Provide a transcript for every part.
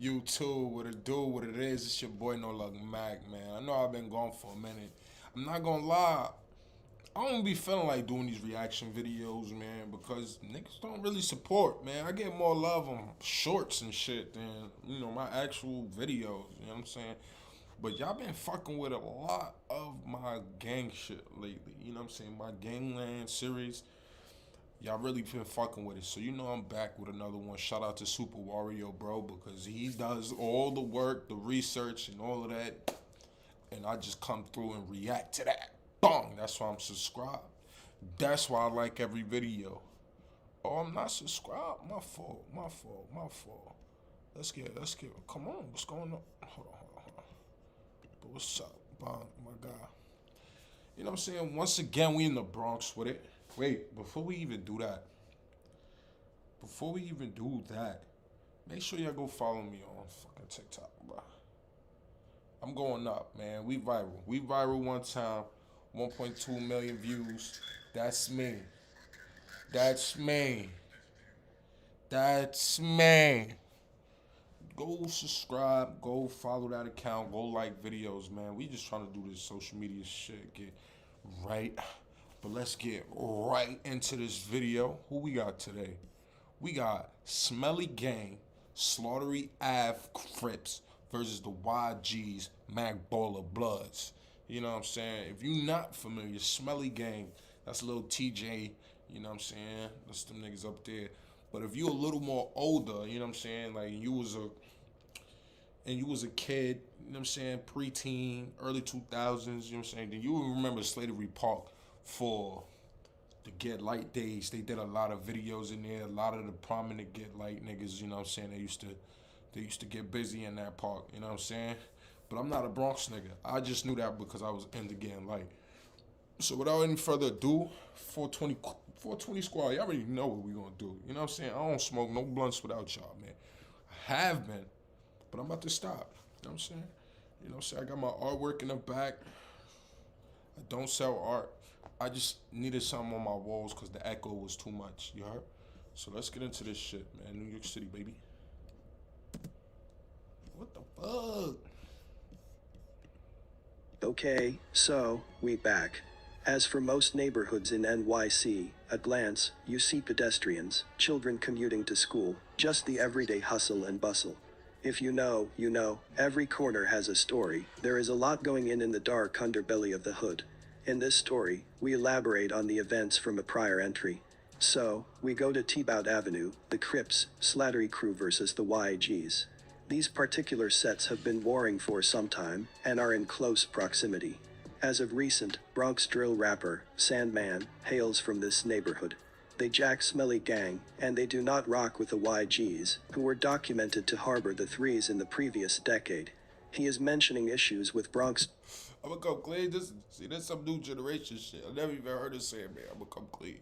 YouTube, what it do, what it is. It's your boy noluckmacK, man. I know I've been gone for a minute. I'm not gonna lie. I don't be feeling like doing these reaction videos, man, because niggas don't really support, man. I get more love on shorts and shit than, my actual videos, you know what I'm saying? But y'all been fucking with a lot of my gang shit lately, you know what I'm saying? My Gangland series. Y'all really been fucking with it. So I'm back with another one. Shout out to Super Wario, bro, because he does all the work, the research, and all of that. And I just come through and react to that. Bong! That's why I'm subscribed. That's why I like every video. Oh, I'm not subscribed? My fault, my fault, my fault. Let's get, come on, what's going on? Hold on. But what's up, Bong, my guy? You know what I'm saying? Once again, we in the Bronx with it. Wait, before we even do that, make sure y'all go follow me on fucking TikTok, bro. I'm going up, man. We viral. We viral one time. 1.2 million views. That's me. That's me. That's me. Go subscribe. Go follow that account. Go like videos, man. We just trying to do this social media shit. Get right. But let's get right into this video. Who we got today? We got Smelly Gang, Slattery Ave Crips versus the YG's MACK Baller Bloods. You know what I'm saying? If you not familiar, Smelly Gang, that's a little TJ, you know what I'm saying? That's them niggas up there. But if you a little more older, you know what I'm saying? Like you was a kid, you know what I'm saying, preteen, early 2000s, you know what I'm saying? Then you remember Slattery Park for the Get Light days. They did a lot of videos in there. A lot of the prominent Get Light niggas, you know what I'm saying, they used to get busy in that park, you know what I'm saying? But I'm not a Bronx nigga. I just knew that because I was into Getting Light. So without any further ado, 420 squad, y'all already know what we gonna do. You know what I'm saying? I don't smoke no blunts without y'all, man. I have been, but I'm about to stop. You know what I'm saying? You know what I'm saying? I got my artwork in the back. I don't sell art. I just needed something on my walls because the echo was too much, you heard? So let's get into this shit, man. New York City, baby. What the fuck? Okay, so, we back. As for most neighborhoods in NYC, at glance, you see pedestrians, children commuting to school, just the everyday hustle and bustle. If you know, you know, every corner has a story. There is a lot going in the dark underbelly of the hood. In this story, we elaborate on the events from a prior entry. So, we go to Tiebout Avenue, the Crips, Slattery crew versus the YGs. These particular sets have been warring for some time, and are in close proximity. As of recent, Bronx drill rapper, Sandman, hails from this neighborhood. They jack Smelly Gang, and they do not rock with the YGs, who were documented to harbor the threes in the previous decade. He is mentioning issues with Bronx. I'm gonna come clean. That's some new generation shit. I never even heard of Sandman. I'm gonna come clean.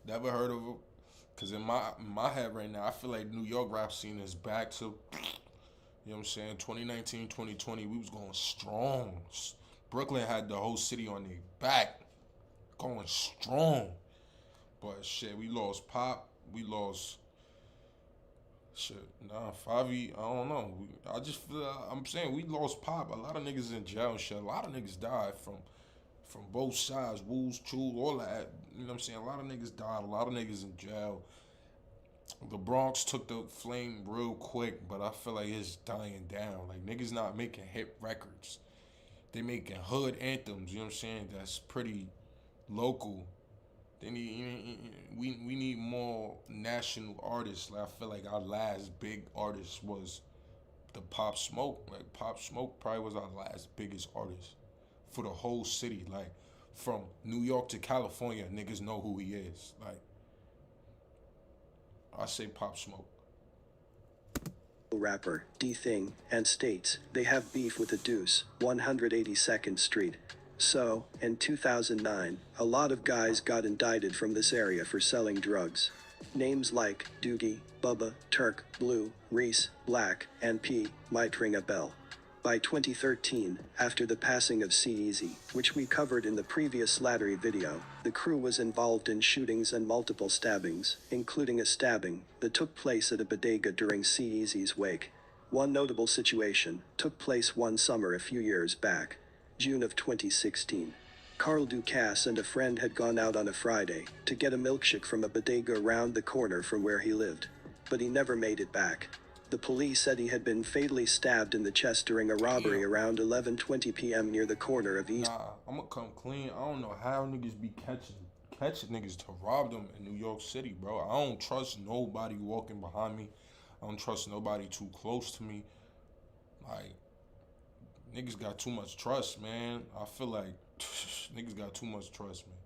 Never heard of him. Cause in my head right now, I feel like New York rap scene is back to, you know what I'm saying, 2019, 2020, we was going strong. Brooklyn had the whole city on their back, going strong. But shit, we lost Pop, we lost, shit, nah, Favi, I don't know. I just feel, I'm saying we lost Pop. A lot of niggas in jail and shit. A lot of niggas died from both sides, Woos, True, all that. You know what I'm saying? A lot of niggas died, a lot of niggas in jail. The Bronx took the flame real quick, but I feel like it's dying down. Like niggas not making hit records. They making hood anthems, you know what I'm saying? That's pretty local. They need we need more national artists. Like I feel like our last big artist was the Pop Smoke. Like Pop Smoke probably was our last biggest artist for the whole city. Like from New York to California, niggas know who he is. Like I say Pop Smoke. Rapper, D-Thing, and states they have beef with the Deuce, 182nd Street. So, in 2009, a lot of guys got indicted from this area for selling drugs. Names like Doogie, Bubba, Turk, Blue, Reese, Black, and P might ring a bell. By 2013, after the passing of C-Eazy, which we covered in the previous Slattery video, the crew was involved in shootings and multiple stabbings, including a stabbing that took place at a bodega during C-Eazy's wake. One notable situation took place one summer a few years back, June of 2016. Carl Ducasse and a friend had gone out on a Friday to get a milkshake from a bodega around the corner from where he lived, but he never made it back. The police said he had been fatally stabbed in the chest during a robbery around 11:20 p.m. near the corner of East. Nah, I'ma come clean. I don't know how niggas be catching niggas to rob them in New York City, bro. I don't trust nobody walking behind me. I don't trust nobody too close to me. Like, niggas got too much trust, man. I feel like niggas got too much trust, man.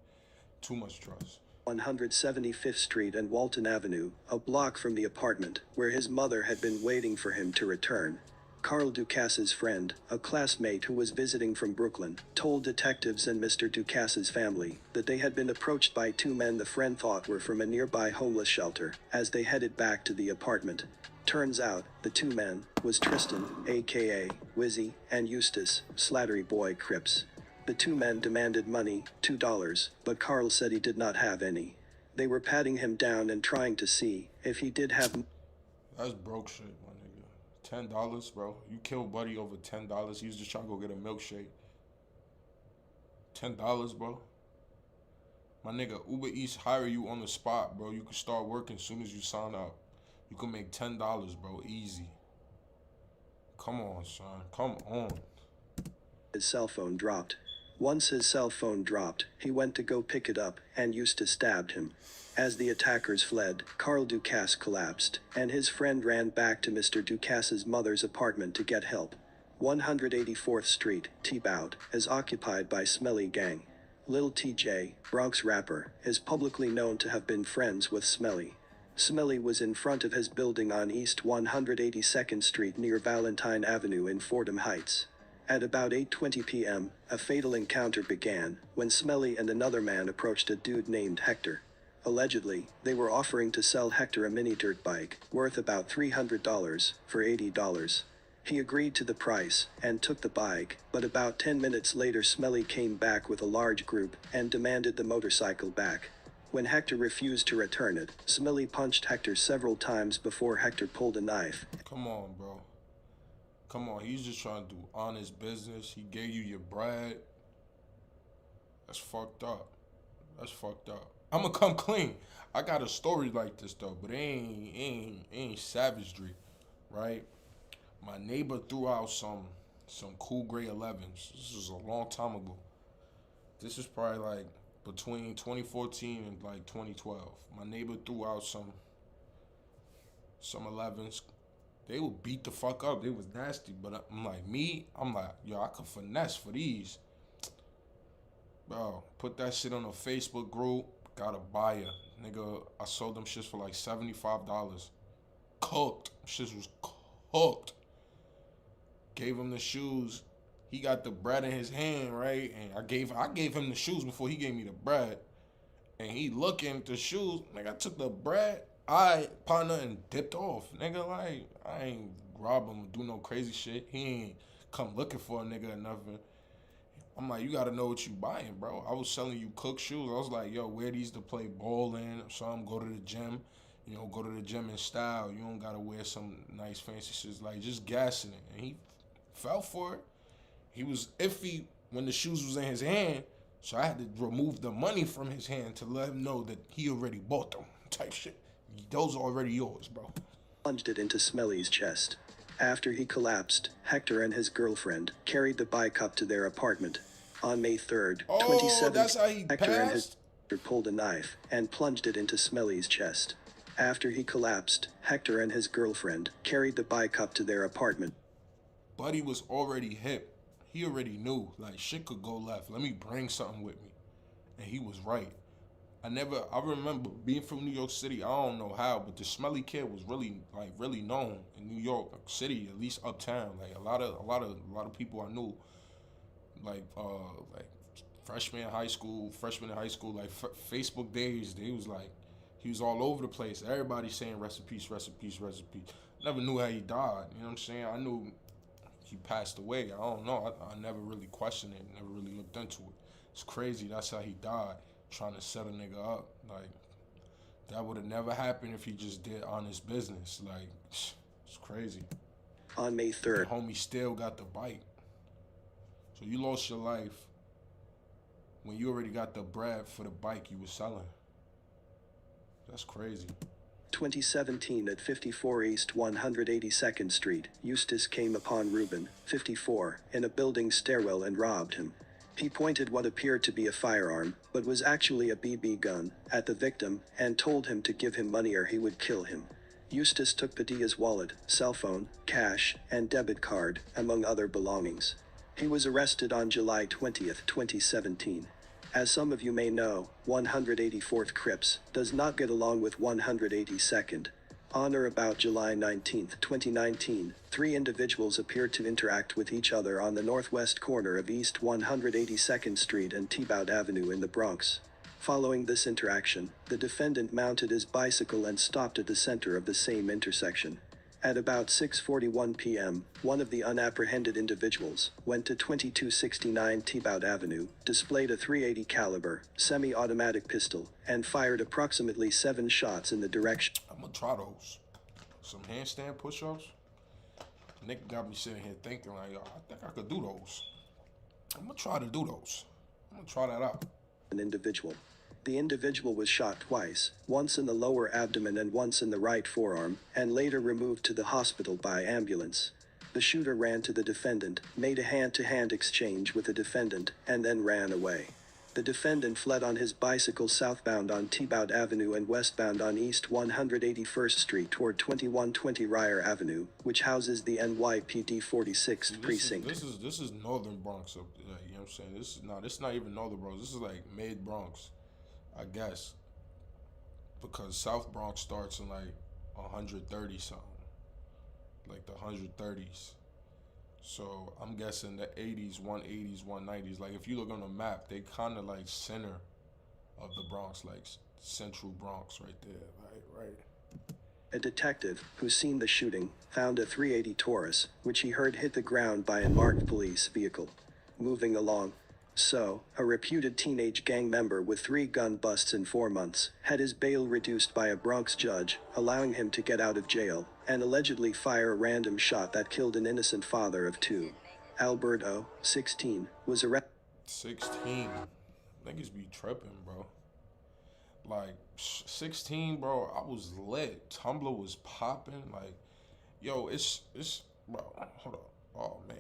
Too much trust. 175th Street and Walton Avenue, a block from the apartment where his mother had been waiting for him to return. Carl Ducasse's friend, a classmate who was visiting from Brooklyn, told detectives and Mr. Ducasse's family that they had been approached by two men the friend thought were from a nearby homeless shelter as they headed back to the apartment. Turns out, the two men was Tristan, aka Wizzy, and Eustace, Slattery boy Crips. The two men demanded money, $2, but Carl said he did not have any. They were patting him down and trying to see if he did have. That's broke shit, my nigga. $10, bro. You kill Buddy over $10. He was just trying to go get a milkshake. $10, bro. My nigga, Uber Eats hire you on the spot, bro. You can start working as soon as you sign up. You can make $10, bro. Easy. Come on, son. Come on. His cell phone dropped. Once his cell phone dropped, he went to go pick it up, and Eustace stabbed him. As the attackers fled, Carl Ducasse collapsed, and his friend ran back to Mr. Ducasse's mother's apartment to get help. 184th Street, Tiebout, is occupied by Smelly gang. Lil TJ, Bronx rapper, is publicly known to have been friends with Smelly. Smelly was in front of his building on East 182nd Street near Valentine Avenue in Fordham Heights. At about 8:20 p.m., a fatal encounter began when Smelly and another man approached a dude named Hector. Allegedly, they were offering to sell Hector a mini dirt bike, worth about $300, for $80. He agreed to the price and took the bike, but about 10 minutes later Smelly came back with a large group and demanded the motorcycle back. When Hector refused to return it, Smelly punched Hector several times before Hector pulled a knife. Come on, bro. Come on, he's just trying to do honest business. He gave you your bread. That's fucked up. That's fucked up. I'ma come clean. I got a story like this though, but it ain't savagery, right? My neighbor threw out some cool gray 11s. This was a long time ago. This is probably like between 2014 and like 2012. My neighbor threw out some 11s. They would beat the fuck up. They was nasty. But I'm like, yo, I could finesse for these. Bro, put that shit on a Facebook group. Got a buyer. Nigga, I sold them shits for like $75. Cooked. Shits was cooked. Gave him the shoes. He got the bread in his hand, right? And I gave him the shoes before he gave me the bread. And he looking at the shoes. Nigga, I took the bread. I partner and dipped off. Nigga, like, I ain't rob him or do no crazy shit. He ain't come looking for a nigga or nothing. I'm like, you gotta know what you buying, bro. I was selling you cook shoes. I was like, yo, wear these to play ball in or something. Go to the gym. You know, go to the gym in style. You don't gotta wear some nice fancy shit. Like, just gassing it. And he fell for it. He was iffy when the shoes was in his hand. So I had to remove the money from his hand to let him know that he already bought them type shit. Those are already yours, bro. Plunged it into Smelly's chest. After he collapsed, Hector and his girlfriend carried the bike up to their apartment. On May 3rd, 27th, that's how he Hector and his passed? pulled a knife and plunged it into Smelly's chest. After he collapsed, Hector and his girlfriend carried the bike up to their apartment. Buddy was already hip. He already knew, like, shit could go left. Let me bring something with me. And he was right. I remember being from New York City. I don't know how, but the Smelly kid was really known in New York City, at least uptown. Like a lot of people I knew, like freshmen in high school, like Facebook days. He was all over the place. Everybody saying rest in peace, rest in peace, rest in peace. Never knew how he died. You know what I'm saying? I knew he passed away. I don't know. I never really questioned it. Never really looked into it. It's crazy. That's how he died, trying to set a nigga up. Like, that would have never happened if he just did honest business. Like, it's crazy. On May 3rd, The homie still got the bike. So you lost your life when you already got the bread for the bike you was selling. That's crazy. 2017 at 54 East 182nd Street, Eustace came upon Ruben, 54, in a building stairwell and robbed him. He pointed what appeared to be a firearm, but was actually a BB gun, at the victim, and told him to give him money or he would kill him. Eustace took Padilla's wallet, cell phone, cash, and debit card, among other belongings. He was arrested on July 20, 2017. As some of you may know, 184th Crips does not get along with 182nd. On or about July 19, 2019, 3 individuals appeared to interact with each other on the northwest corner of East 182nd Street and Tiebout Avenue in the Bronx. Following this interaction, the defendant mounted his bicycle and stopped at the center of the same intersection. At about 6:41 p.m., one of the unapprehended individuals went to 2269 Tiebout Avenue, displayed a .380 caliber semi-automatic pistol, and fired approximately 7 shots in the direction. I'm gonna try those. Some handstand push-ups. Nick got me sitting here thinking like, yo, I think I could do those. I'm gonna try to do those. I'm gonna try that out. An individual. The individual was shot twice, once in the lower abdomen and once in the right forearm, and later removed to the hospital by ambulance. The shooter ran to the defendant, made a hand-to-hand exchange with the defendant, and then ran away. The defendant fled on his bicycle southbound on Tiebout Avenue and westbound on East 181st Street toward 2120 Ryer Avenue, which houses the NYPD 46th Precinct. This is Northern Bronx up there, you know what I'm saying? This is not even Northern Bronx. This is like mid Bronx, I guess. Because South Bronx starts in like 130 something. Like the 130s. So I'm guessing the 80s, 180s, 190s. Like if you look on the map, they kind of like center of the Bronx, like central Bronx right there, right. A detective, who's seen the shooting, found a .380 Taurus, which he heard hit the ground by a marked police vehicle. Moving along. So, a reputed teenage gang member with 3 gun busts in 4 months, had his bail reduced by a Bronx judge, allowing him to get out of jail, and allegedly fire a random shot that killed an innocent father of 2. Alberto, 16, was arrested. 16. Niggas be tripping, bro. Like, 16, bro, I was lit. Tumblr was popping. Like, yo, it's, bro, hold up. Oh, man.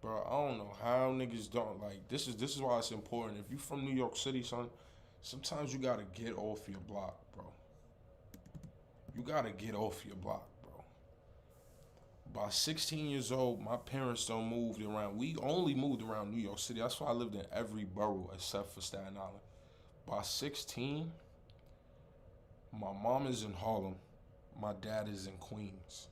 Bro, I don't know how niggas don't, like, this is why it's important. If you from New York City, son, sometimes you gotta get off your block, bro. You gotta get off your block, bro. By 16 years old, my parents don't moved around. We only moved around New York City. That's why I lived in every borough except for Staten Island. By 16, my mom is in Harlem. My dad is in Queens.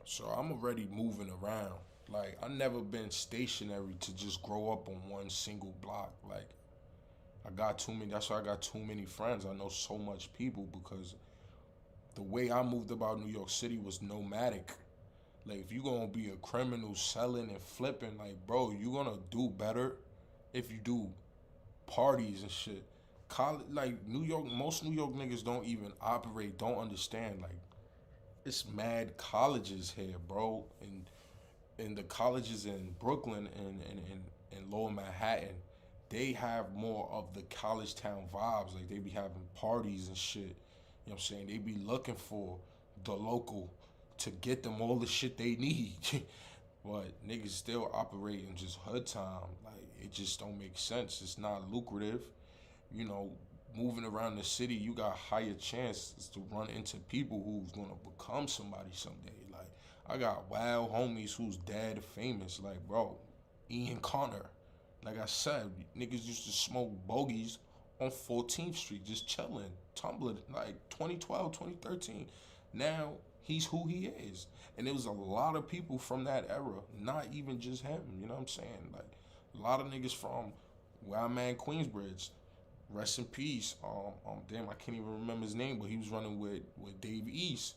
So I'm already moving around. Like, I never been stationary to just grow up on one single block. Like, that's why I got too many friends. I know so much people because the way I moved about New York City was nomadic. Like, if you gonna be a criminal selling and flipping, like, bro, you gonna do better if you do parties and shit. Like, New York, most New York niggas don't even operate, don't understand, like, it's mad colleges here, bro, and the colleges in Brooklyn and Lower Manhattan, they have more of the college town vibes. Like, they be having parties and shit. You know what I'm saying? They be looking for the local to get them all the shit they need. But niggas still operate in just hood time. Like, it just don't make sense. It's not lucrative. You know, moving around the city, you got higher chances to run into people who's gonna become somebody someday. Like, I got wild homies who's dead famous. Like, bro, Ian Connor. Like I said, niggas used to smoke bogeys on 14th Street, just chilling, tumbling, like 2012, 2013. Now, he's who he is. And there was a lot of people from that era, not even just him, you know what I'm saying? Like, a lot of niggas from where I'm at, Queensbridge. Rest in peace. Damn, I can't even remember his name, but he was running with Dave East.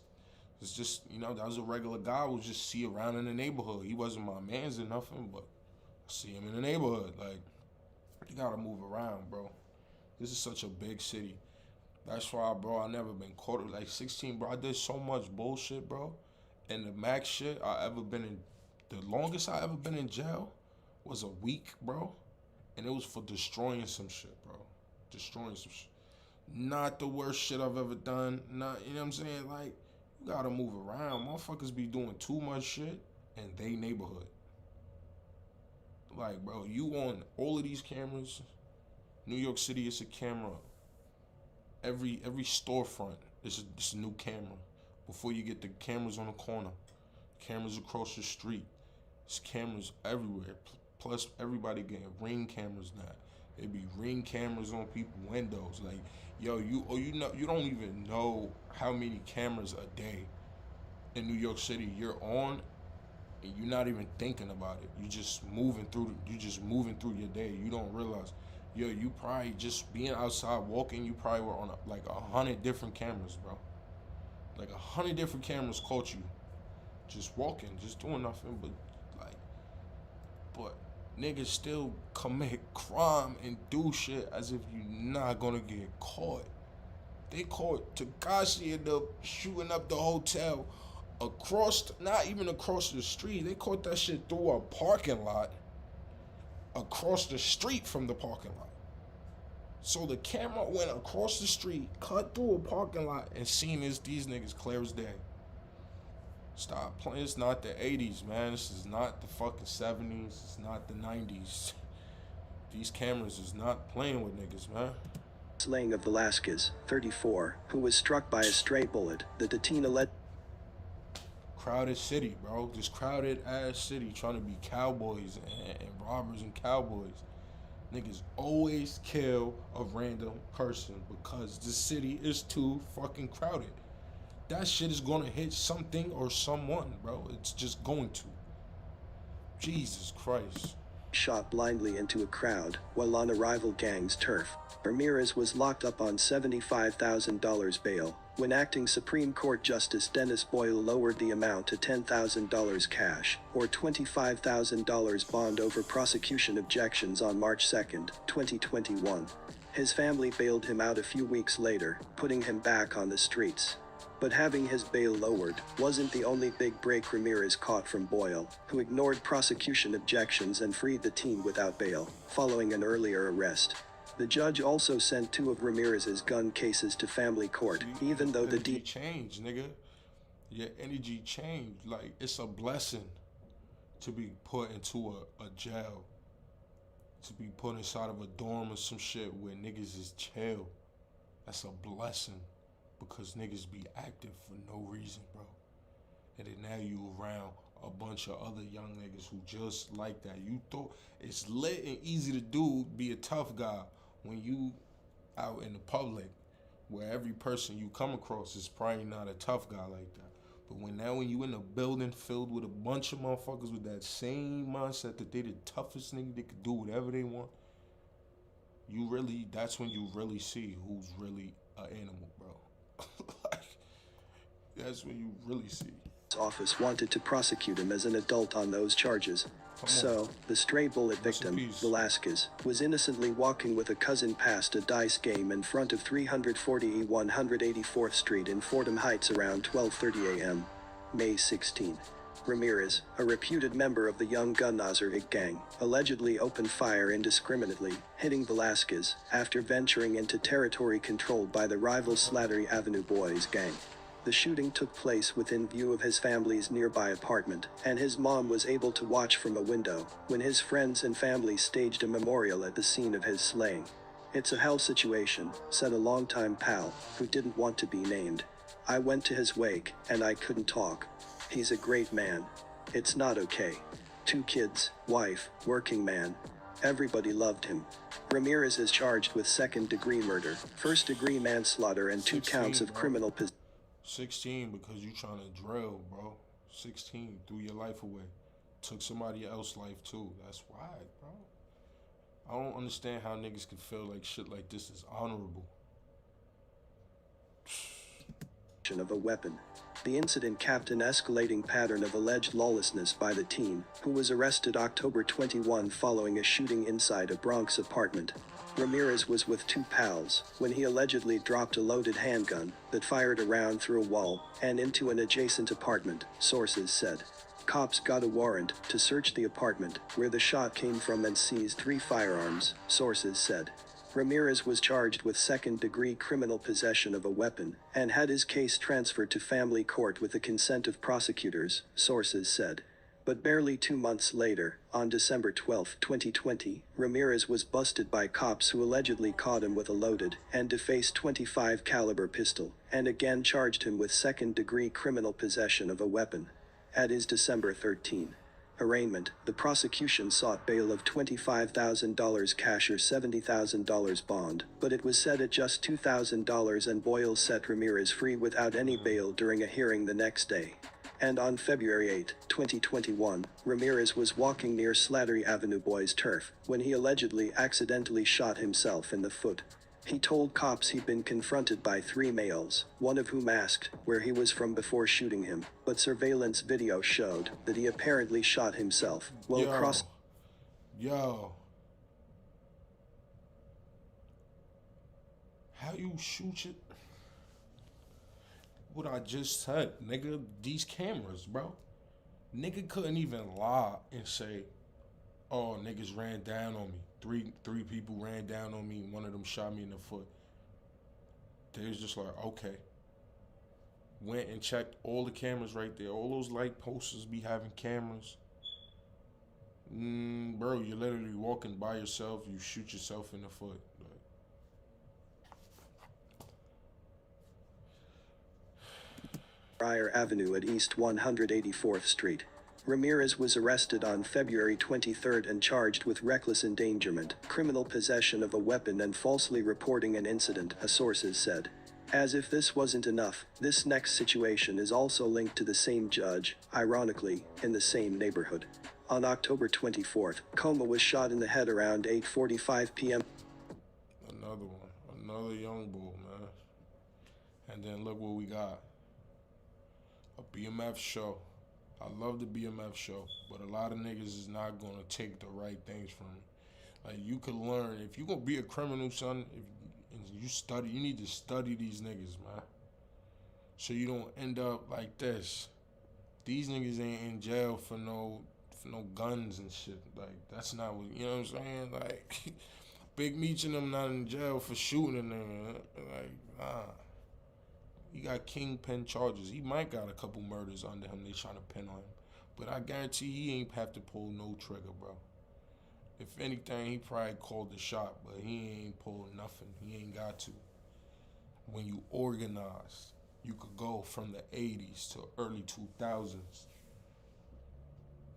It's just, you know, that was a regular guy who just see around in the neighborhood. He wasn't my man's or nothing, but I see him in the neighborhood. Like, you gotta move around, bro. This is such a big city. That's why, bro, I never been caught. Like 16, bro, I did so much bullshit, bro. And the max shit I ever been in, the longest I ever been in jail was a week, bro. And it was for destroying some shit, bro. Destroying some shit. Not the worst shit I've ever done. Not, you know what I'm saying? Like, you gotta move around. Motherfuckers be doing too much shit in they neighborhood. Like, bro, you on all of these cameras. New York City, it's a camera. Every storefront is a new camera. Before you get the cameras on the corner, cameras across the street. There's cameras everywhere. Plus, everybody getting Ring cameras now. It be Ring cameras on people's windows. Like, yo, you don't even know how many cameras a day in New York City you're on, and you're not even thinking about it. You just moving through your day. You don't realize, yo, you probably just being outside walking. You probably were on like 100 different cameras, bro. Like 100 different cameras caught you, just walking, just doing nothing but niggas still commit crime and do shit as if you're not gonna get caught. They caught Takashi end up shooting up the hotel not even across the street. They caught that shit through a parking lot across the street from the parking lot. So the camera went across the street, cut through a parking lot, and seen these niggas clear as day. Stop playing. It's not the 80s, man. This is not the fucking 70s. It's not the 90s. These cameras is not playing with niggas, man. Slaying of Velasquez, 34, who was struck by a stray bullet. The detainee led. Crowded city, bro. This crowded ass city trying to be cowboys and robbers and cowboys. Niggas always kill a random person because the city is too fucking crowded. That shit is gonna hit something or someone, bro. It's just going to. Jesus Christ. Shot blindly into a crowd while on a rival gang's turf. Ramirez was locked up on $75,000 bail when acting Supreme Court Justice Dennis Boyle lowered the amount to $10,000 cash or $25,000 bond over prosecution objections on March 2, 2021. His family bailed him out a few weeks later, putting him back on the streets. But having his bail lowered wasn't the only big break Ramirez caught from Boyle, who ignored prosecution objections and freed the teen without bail, following an earlier arrest. The judge also sent 2 of Ramirez's gun cases to family court, even though the changed, nigga. Your energy changed. Like, it's a blessing to be put into a jail. To be put inside of a dorm or some shit where niggas is chill. That's a blessing. Because niggas be active for no reason, bro. And then now you around a bunch of other young niggas who just like that. You thought it's lit and easy to do, be a tough guy when you out in the public where every person you come across is probably not a tough guy like that. But when you in a building filled with a bunch of motherfuckers with that same mindset that they the toughest nigga, they could do whatever they want, that's when you really see who's really an animal, bro. Like, that's when you really see. Office wanted to prosecute him as an adult on those charges. So, the stray bullet victim, Velasquez, was innocently walking with a cousin past a dice game in front of 340 E 184th Street in Fordham Heights around 12:30 a.m. May 16. Ramirez, a reputed member of the Young Gun Nazarick gang, allegedly opened fire indiscriminately, hitting Velasquez after venturing into territory controlled by the rival Slattery Avenue Boys gang. The shooting took place within view of his family's nearby apartment, and his mom was able to watch from a window when his friends and family staged a memorial at the scene of his slaying. "It's a hell situation," said a longtime pal, who didn't want to be named. "I went to his wake, and I couldn't talk. He's a great man. It's not okay. 2 kids, wife, working man. Everybody loved him." Ramirez is charged with second-degree murder, first-degree manslaughter, and 2 counts of criminal possession. 16 because you trying to drill, bro. 16 threw your life away. Took somebody else's life too. That's why, bro. I don't understand how niggas can feel like shit like this is honorable. Of a weapon. The incident capped an escalating pattern of alleged lawlessness by the teen, who was arrested October 21 following a shooting inside a Bronx apartment. Ramirez was with two pals when he allegedly dropped a loaded handgun that fired a round through a wall and into an adjacent apartment, sources said. Cops got a warrant to search the apartment where the shot came from and seized 3 firearms, sources said. Ramirez was charged with second-degree criminal possession of a weapon and had his case transferred to family court with the consent of prosecutors, sources said. But barely 2 months later, on December 12, 2020, Ramirez was busted by cops who allegedly caught him with a loaded and defaced .25 caliber pistol and again charged him with second-degree criminal possession of a weapon. At his December 13 arraignment, the prosecution sought bail of $25,000 cash or $70,000 bond, but it was set at just $2,000 and Boyle set Ramirez free without any bail during a hearing the next day. And on February 8, 2021, Ramirez was walking near Slattery Avenue Boys Turf when he allegedly accidentally shot himself in the foot. He told cops he'd been confronted by 3 males, one of whom asked where he was from before shooting him, but surveillance video showed that he apparently shot himself while How you shoot it? What I just said, nigga, these cameras, bro. Nigga couldn't even lie and say, oh, niggas ran down on me. Three people ran down on me and one of them shot me in the foot. They was just like, okay. Went and checked all the cameras right there. All those light posters be having cameras. Bro, you're literally walking by yourself, you shoot yourself in the foot. Briar Avenue at East 184th Street. Ramirez was arrested on February 23 and charged with reckless endangerment, criminal possession of a weapon and falsely reporting an incident, a sources said. As if this wasn't enough, this next situation is also linked to the same judge, ironically, in the same neighborhood. On October 24th, Coma was shot in the head around 8:45 p.m. Another one, another young bull, man. And then look what we got. A BMF show. I love the BMF show, but a lot of niggas is not gonna take the right things from it. Like, you could learn, if you gonna be a criminal, son, you need to study these niggas, man. So you don't end up like this. These niggas ain't in jail for no guns and shit. Like, that's not what, you know what I'm saying? Like, Big Meech and them not in jail for shooting a nigga. Like, nah. He got kingpin charges. He might got a couple murders under him. They trying to pin on him. But I guarantee he ain't have to pull no trigger, bro. If anything, he probably called the shot, but he ain't pulled nothing. He ain't got to. When you organize, you could go from the 80s to early 2000s,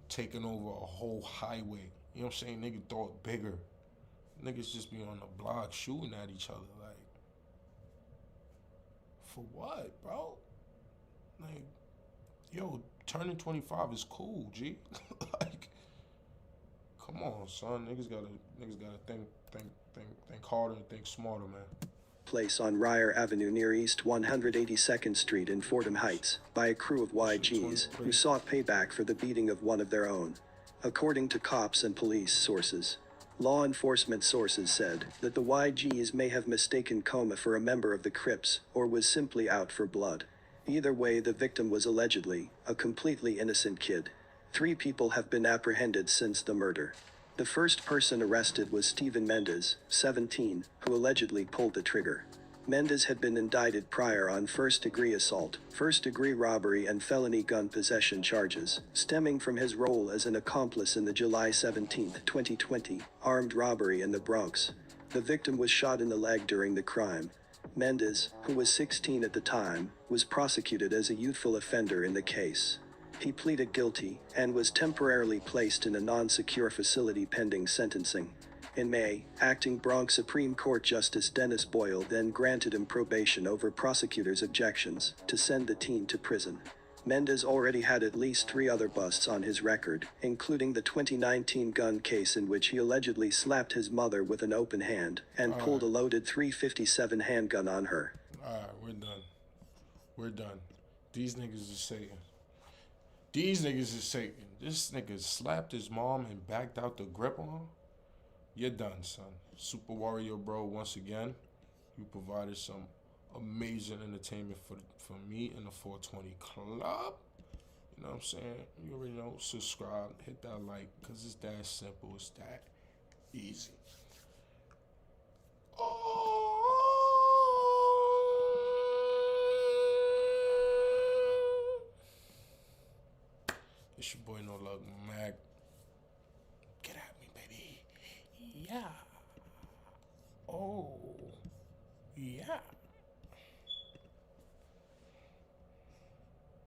taking over a whole highway. You know what I'm saying? Nigga thought bigger. Niggas just be on the block shooting at each other. Like, for what, bro? Like, yo, turning 25 is cool, G. Like, come on, son. Niggas gotta think harder and think smarter, man. Place on Ryer Avenue near East 182nd Street in Fordham Heights by a crew of YGs who sought payback for the beating of one of their own. According to cops and police sources, law enforcement sources said that the YGs may have mistaken Coma for a member of the Crips or was simply out for blood. Either way, the victim was allegedly a completely innocent kid. 3 people have been apprehended since the murder. The first person arrested was Steven Mendez, 17, who allegedly pulled the trigger. Mendez had been indicted prior on first-degree assault, first-degree robbery and felony gun possession charges, stemming from his role as an accomplice in the July 17, 2020, armed robbery in the Bronx. The victim was shot in the leg during the crime. Mendez, who was 16 at the time, was prosecuted as a youthful offender in the case. He pleaded guilty and was temporarily placed in a non-secure facility pending sentencing. In May, acting Bronx Supreme Court Justice Dennis Boyle then granted him probation over prosecutors' objections to send the teen to prison. Mendez already had at least 3 other busts on his record, including the 2019 gun case in which he allegedly slapped his mother with an open hand and pulled a loaded .357 handgun on her. Alright, we're done. These niggas is Satan. These niggas is Satan. This nigga slapped his mom and backed out the grip on her. You're done, son. Super Warrior, bro, once again, you provided some amazing entertainment for me in the 420 Club. You know what I'm saying? You already know. Subscribe, hit that like, because it's that simple. It's that easy. It's your boy noluckmacK. Get at me, baby. Yeah. Oh. Yeah.